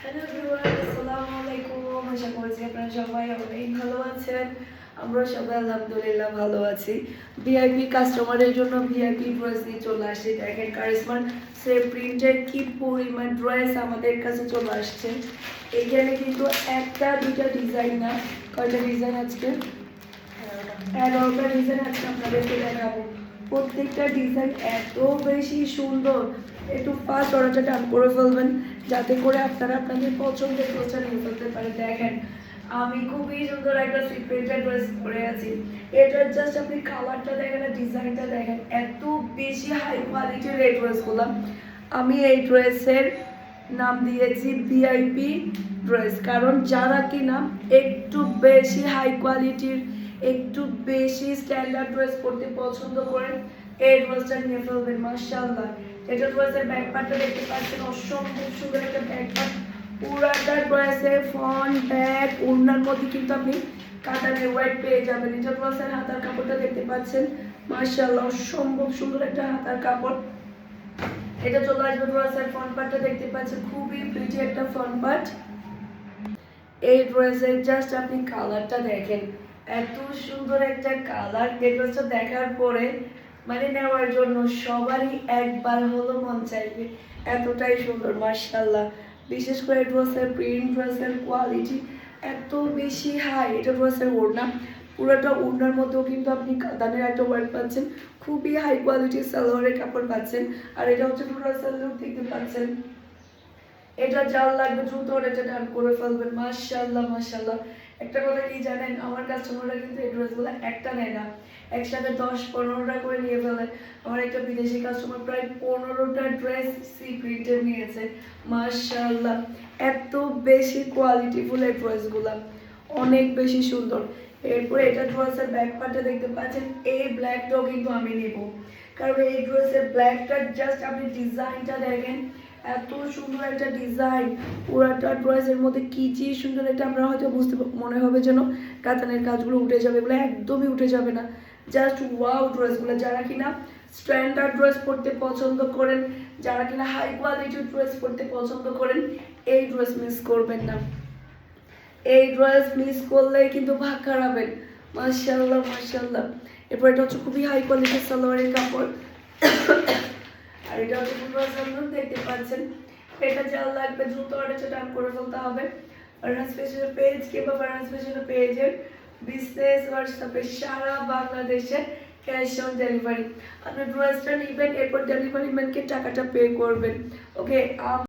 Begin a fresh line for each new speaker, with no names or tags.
Hello everyone, আসসালামু আলাইকুম। আশা করছি আপনারা সবাই অনেক ভালো আছেন। আমরা সবাই আলহামদুলিল্লাহ ভালো আছি। ভিআইপি কাস্টমারের জন্য ভিআইপি ড্রেস নিয়ে চলে আসছে। দেখেন কারিশমার সেম প্রিন্টের কি পরিমাণ ড্রেস আমাদের কাছে চলে আসছে। এখানে কিন্তু একটা দুটা ডিজাইন না, কয়টা ডিজাইন আজকে 11টা ডিজাইন আজকে আপনাদেরকে দেখাবো। প্রত্যেকটা ডিজাইন এত বেশি সুন্দর। একটু ফাস্ট অর্ডারটা ডান করে ফেলবেন যাতে করে আপনারা আপনাদের পছন্দের ড্রেসটা নিয়ে ফেলতে পারেন। দেখেন আমি খুবই সুন্দর একটা সিক্রেটের ড্রেস পরে আছি। এটা জাস্ট আপনি কালারটা দেখেন আর ডিজাইনটা দেখেন, এত বেশি হাই কোয়ালিটির এই ড্রেসগুলো। আমি এই ড্রেসের নাম দিয়েছি ভিআইপি ড্রেস, কারণ যারা কিনা একটু বেশি হাই কোয়ালিটির একটু বেশি স্ট্যান্ডার্ড ড্রেস পরতে পছন্দ করেন এই ড্রেসটা নিয়ে ফেলবেন। মাশাআল্লাহ, এটা ড্রেসের ব্যাক পার্টটা দেখতে পাচ্ছেন, অসম্ভব সুন্দর একটা ব্যাক পার্ট। পুরাটা ড্রেসের ফ্রন্ট ব্যাক ওড়নার মধ্যে কিন্তু আপনি কাটানের ওয়াইট পেয়ে যাবেন। এটা ড্রেসের হাতার কাপড়টা দেখতে পাচ্ছেন, মাশাআল্লাহ অসম্ভব সুন্দর একটা হাতার কাপড়। এটা চলে আসবে ড্রেসের ফ্রন্ট পার্টটা দেখতে পাচ্ছেন, খুবই প্রিটি একটা ফ্রন্ট পার্ট। এই ড্রেসের জাস্ট আপনি কালারটা দেখেন, এত সুন্দর একটা কালার। এই ড্রেসটা দেখার পরে মানে নেওয়ার জন্য সবারই একবার হলো মন চাইবে, এতটাই সুন্দর মাশাআল্লাহ। বিশেষ করে ড্রেসের প্রিন্ট, ড্রেসের কোয়ালিটি এত বেশি হাই। এটা ড্রেসের ওড়না, পুরোটা ওড়নার মধ্যেও কিন্তু আপনি কাতানের একটা ওয়ার্ক পাচ্ছেন, খুবই হাই কোয়ালিটির সালোয়ারের কাপড় পাচ্ছেন। আর এটা হচ্ছে পুরো সালোয়ার দেখতে পাচ্ছেন। এটা যার লাগবে দ্রুত এটা ডান করে ফেলবেন। মাশাআল্লাহ মাশাআল্লাহ। একটা কথা কি জানেন, আমার কাস্টমাররা কিন্তু এই ড্রেসগুলো একটা নেয় না, একসাথে 10-15টা করে নিয়ে ফেলে। আমার একটা বিদেশি কাস্টমার প্রায় 15টা ড্রেস সি প্রিন্টের নিয়েছে। মাশাআল্লাহ, এত বেশি কোয়ালিটিফুল এই ড্রেসগুলো, অনেক বেশি সুন্দর। এরপরে এটা ড্রেসের ব্যাক পার্টটা দেখতে পাচ্ছেন, এই ব্ল্যাকটাও কিন্তু আমি নেব, কারণ এই ড্রেসের ব্ল্যাকটা জাস্ট আপনি ডিজাইনটা দেখেন, এত সুন্দর একটা ডিজাইন। পুরাটা ড্রেসের মধ্যে কি যে সুন্দর একটা, আমরা হয়তো বুঝতে মনে হবে যেন কাতানের কাজগুলো উঠে যাবে, এগুলো একদমই উঠে যাবে না। জাস্ট ওয়াও ড্রেসগুলো। যারা কিনা স্ট্যান্ডার্ড ড্রেস পরতে পছন্দ করেন, যারা কিনা হাই কোয়ালিটির ড্রেস পরতে পছন্দ করেন, এই ড্রেস মিস করবেন না। এই ড্রেস মিস করলেই কিন্তু ভাগ হারাবেন। মাশাআল্লাহ মাশাআল্লাহ। এরপর এটা হচ্ছে খুবই হাই কোয়ালিটির সালোয়ারের কাপড়। আর এটা হচ্ছে পুরো সালোয়ার দেখতে পাচ্ছেন। এটা যার লাগবে দ্রুত অর্ডারটা ডান করে ফেলতে হবে। ফারহান স্পেশাল পেজ কিংবা ফারহান স্পেশাল পেজের বিজনেস হোয়াটসঅ্যাপে সারা বাংলাদেশে ক্যাশ অন ডেলিভারি। আপনি ড্রেসটা নেবেন, এরপর ডেলিভারি ম্যানকে টাকাটা পে করবেন। ওকে।